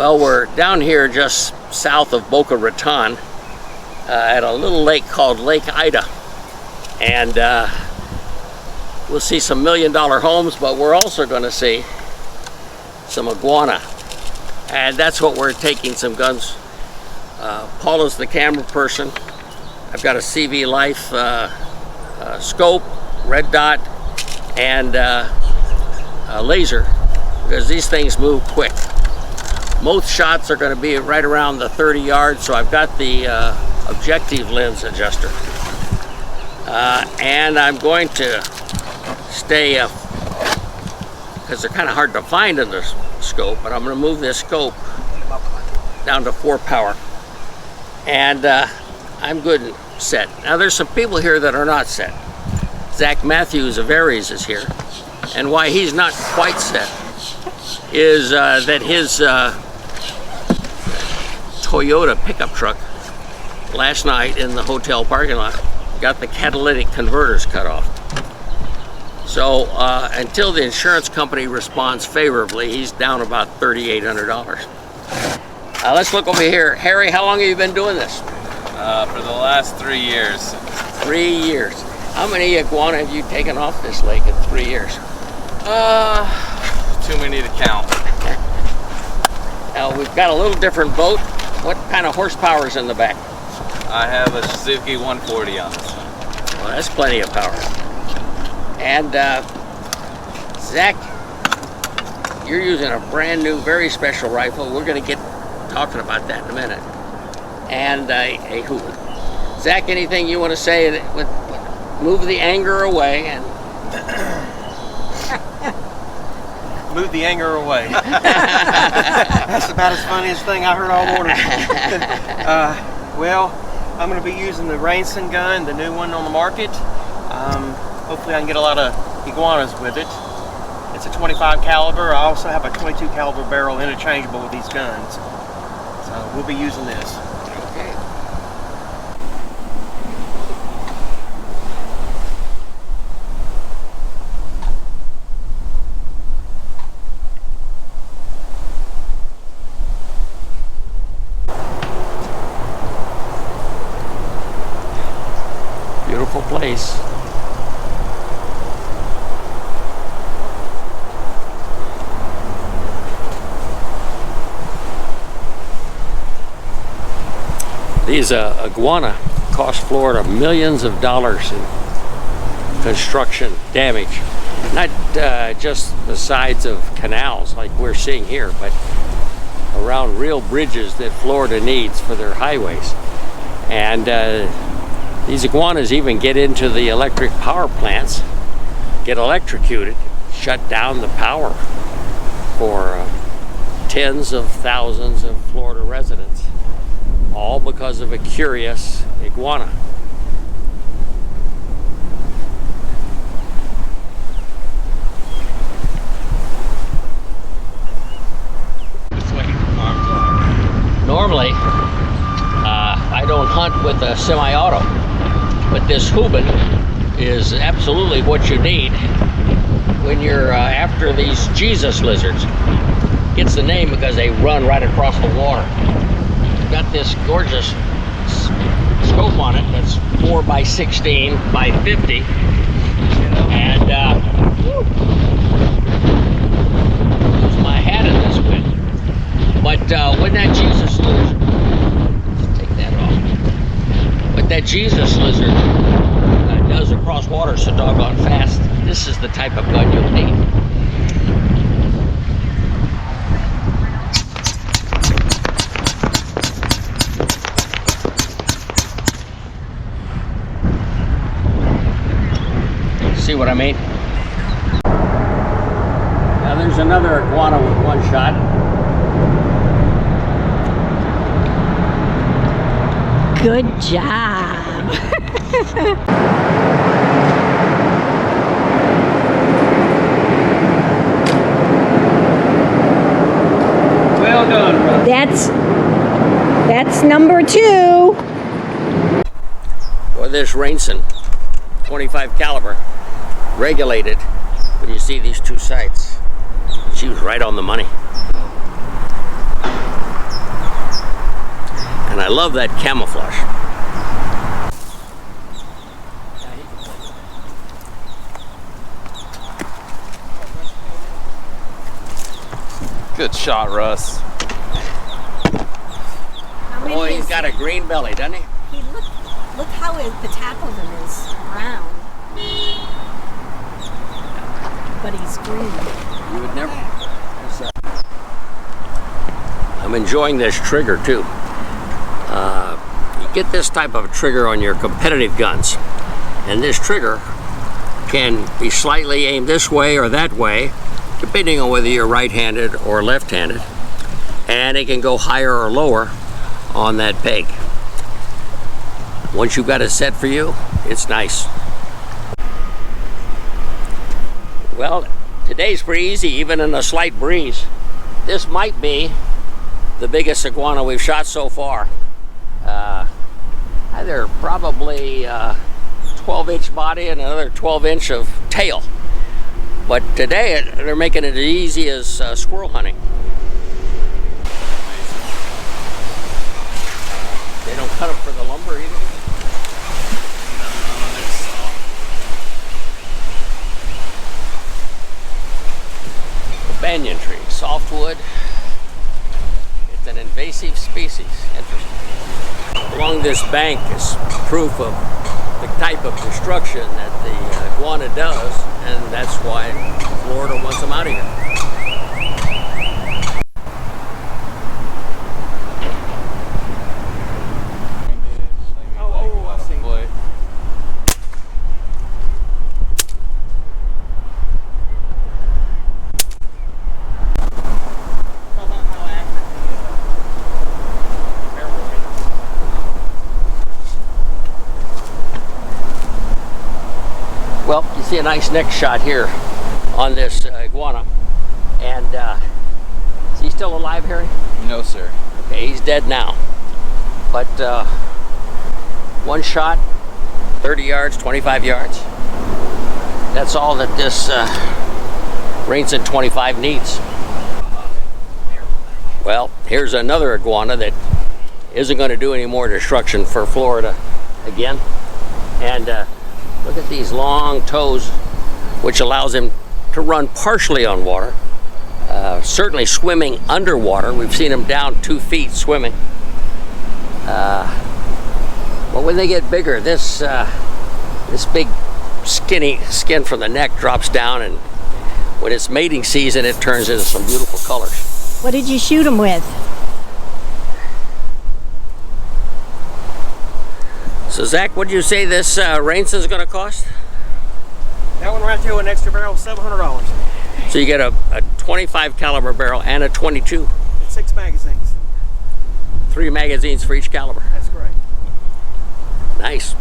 Well, we're down here just south of Boca Raton at a little lake called Lake Ida. And we'll see some $1 million homes, but we're also going to see some iguana. And that's what we're taking some guns. Paula's the camera person. I've got a CV Life scope, red dot, and a laser, because these things move quick. Most shots are going to be right around the 30 yards, so I've got the objective lens adjuster. And I'm going to stay, because they're kind of hard to find in the scope, but I'm going to move this scope down to 4 power. And I'm good and set. Now there's some people here that are not set. Zach Matthews of Aries is here. And why he's not quite set is that his Toyota pickup truck last night in the hotel parking lot got the catalytic converters cut off. So until the insurance company responds favorably, he's down about $3,800. Let's look over here. Harry, how long have you been doing this? For the last 3 years. 3 years. How many iguana have you taken off this lake in 3 years? Too many to count. Now we've got a little different boat. What kind of horsepower is in the back? I have a Suzuki 140 on this one. Well, that's plenty of power. And Zach, you're using a brand new, very special rifle. We're going to get talking about that in a minute. And a Hueben. Zach, anything you want to say? Move the anger away and move the anger away. That's about as funniest thing I heard all morning. Well, I'm going to be using the Rainson gun, the new one on the market. Hopefully I can get a lot of iguanas with it. It's a 25 caliber. I also have a 22 caliber barrel interchangeable with these guns. So we'll be using this. Okay. Beautiful place. These iguana cost Florida millions of dollars in construction damage. Not just the sides of canals like we're seeing here, but around real bridges that Florida needs for their highways. And these iguanas even get into the electric power plants, get electrocuted, shut down the power for tens of thousands of Florida residents, all because of a curious iguana. Normally, I don't hunt with a semi-auto, but this Hueben is absolutely what you need when you're after these Jesus lizards. Gets the name because they run right across the water. Got this gorgeous scope on it that's 4 by 16 by 50, and lose my hat in this wind. But when that Jesus lizard, let's take that off. What that Jesus lizard does across water so doggone fast, this is the type of gun you'll need. See what I mean? Now there's another iguana with one shot. Good job. Well done, brother. That's number 2. Or this Rainson 25 caliber, regulated. When you see these two sights, she was right on the money. I love that camouflage. Good shot, Russ. Oh, he's got a green belly, doesn't he? Look how the top of him is brown. But he's green. You would never. I'm enjoying this trigger too. You get this type of trigger on your competitive guns, and this trigger can be slightly aimed this way or that way, depending on whether you're right-handed or left-handed, and it can go higher or lower on that peg. Once you've got it set for you, it's nice. Well, today's pretty easy, even in a slight breeze. This might be the biggest iguana we've shot so far. They're probably 12-inch body and another 12-inch of tail. But today they're making it as easy as squirrel hunting. They don't cut them for the lumber either. Banyan tree, softwood. It's an invasive species. Interesting. Along this bank is proof of the type of destruction that the iguana does, and that's why Florida wants them out of here. Oh, I see. Well, you see a nice neck shot here on this iguana. And is he still alive, Harry? No, sir. Okay, he's dead now. But one shot, 30 yards, 25 yards. That's all that this Rainson 25 needs. Well, here's another iguana that isn't going to do any more destruction for Florida again. And look at these long toes, which allows him to run partially on water. Certainly swimming underwater. We've seen him down 2 feet swimming. But when they get bigger, this big skinny skin from the neck drops down, and when it's mating season, it turns into some beautiful colors. What did you shoot him with? So Zach, what did you say this Rainson is going to cost? That one right there with an extra barrel, $700. So you get a 25 caliber barrel and a 22. It's 6 magazines. 3 magazines for each caliber. That's great. Nice.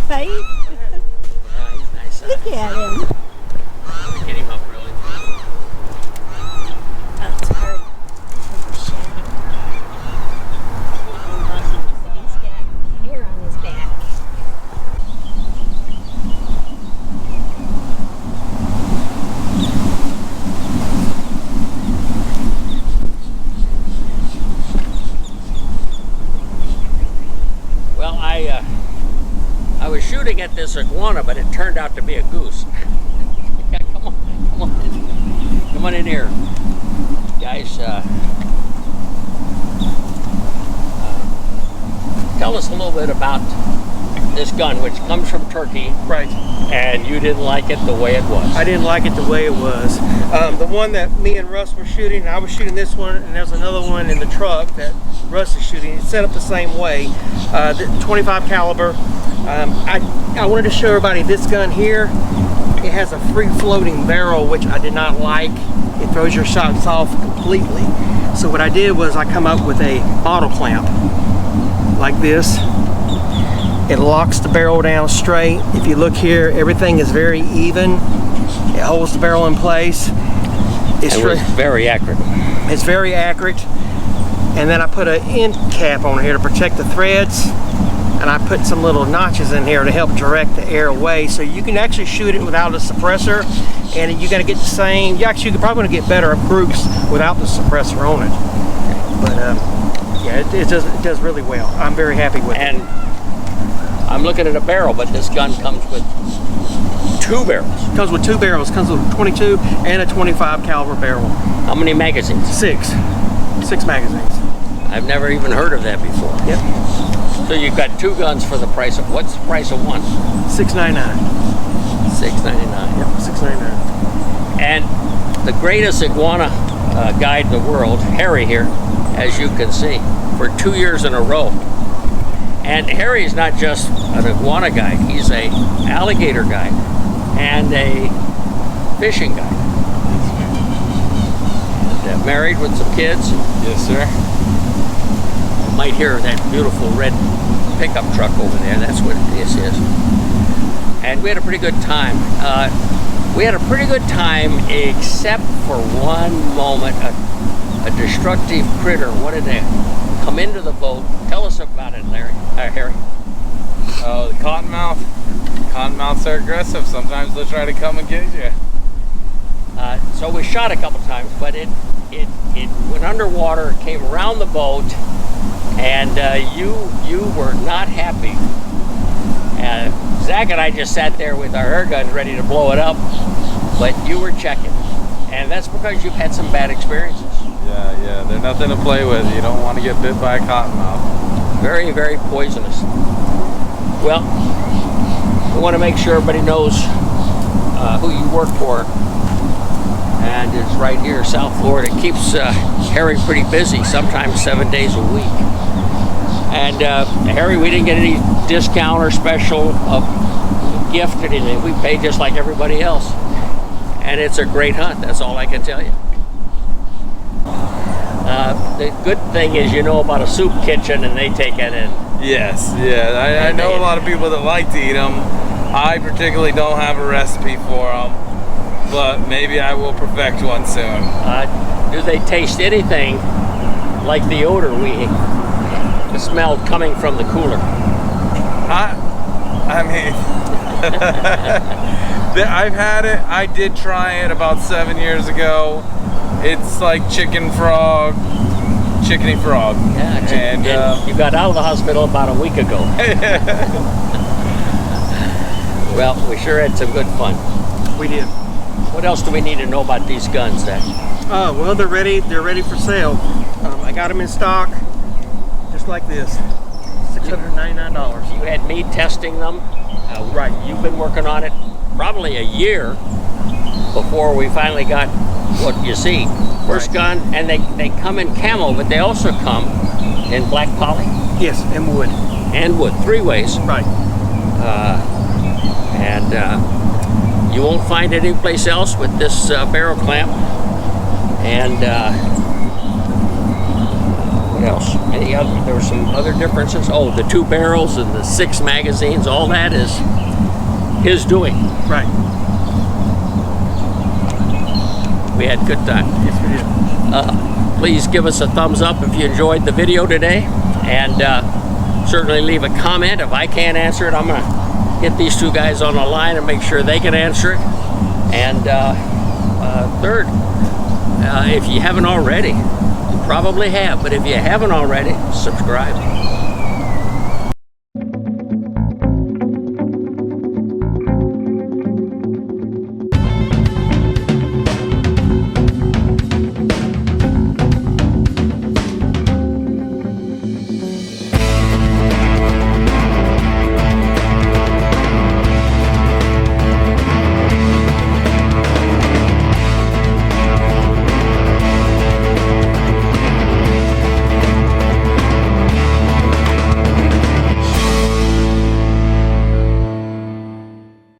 Right? Yeah, he's nice. Look at him. Get him up really. Oh, it's hard. He's got hair on his back. Well, I was shooting at this iguana, but it turned out to be a goose. Yeah, come on in here, guys. Tell us a little bit about this gun, which comes from Turkey. Right. And you didn't like it the way it was. I didn't like it the way it was. The one that me and Russ were shooting, I was shooting this one, and there's another one in the truck that Russ is shooting. It's set up the same way. The 25 caliber. I wanted to show everybody this gun here. It has a free floating barrel, which I did not like. It throws your shots off completely. So what I did was I come up with a bottle clamp like this. It locks the barrel down straight. If you look here, everything is very even. It holds the barrel in place. It was very accurate. It's very accurate. And then I put an end cap on here to protect the threads. And I put some little notches in here to help direct the air away. So you can actually shoot it without a suppressor. And you're gonna get the same, you're probably gonna get better groups without the suppressor on it. But yeah, it does really well. I'm very happy with it. I'm looking at a barrel, but this gun comes with 2 barrels. Comes with 2 barrels. Comes with a 22 and a 25 caliber barrel. How many magazines? 6 magazines. I've never even heard of that before. Yep. So you've got 2 guns for the price of, what's the price of one? $6.99. $6.99. Yep, $6.99. And the greatest iguana guide in the world, Harry here, as you can see, for 2 years in a row. And Harry is not just an iguana guide, he's a alligator guide and a fishing guide. And, married with some kids. Yes, sir. You might hear that beautiful red pickup truck over there, that's what this is. And we had a pretty good time. We had a pretty good time except for one moment, a destructive critter wanted to come into the boat. Tell us about it, Harry. Oh, the cottonmouth. Cottonmouths are aggressive. Sometimes they'll try to come and get you. So we shot a couple times, but it went underwater, came around the boat, and you were not happy. Zach and I just sat there with our air guns ready to blow it up, but you were checking. And that's because you've had some bad experiences. Yeah, they're nothing to play with. You don't want to get bit by a cottonmouth. Very, very poisonous. Well, we want to make sure everybody knows who you work for. And it's right here, South Florida. It keeps Harry pretty busy, sometimes 7 days a week. And Harry, we didn't get any discount or special gift or anything. We paid just like everybody else. And it's a great hunt, that's all I can tell you. The good thing is you know about a soup kitchen and they take it in. Yes, yeah. I know a lot of people that like to eat them. I particularly don't have a recipe for them, but maybe I will perfect one soon. Do they taste anything like the odor the smell coming from the cooler? I mean, I've had it. I did try it about 7 years ago. It's like chickeny frog. Yeah, and you got out of the hospital about a week ago. Well, we sure had some good fun. We did. What else do we need to know about these guns then? Well, they're ready for sale. I got them in stock, just like this. $699. You had me testing them. Right. You've been working on it probably a year before we finally got what you see. First gun, and they come in camo, but they also come in black poly. Yes, and wood. And wood, 3 ways. Right. You won't find it anyplace else with this barrel clamp. And what else? There were some other differences. Oh, the 2 barrels and the 6 magazines, all that is his doing. Right. We had a good time. Yes, we did. Please give us a thumbs up if you enjoyed the video today, and certainly leave a comment. If I can't answer it, I'm going to get these 2 guys on the line and make sure they can answer it. And third, if you haven't already, you probably have, but if you haven't already, subscribe.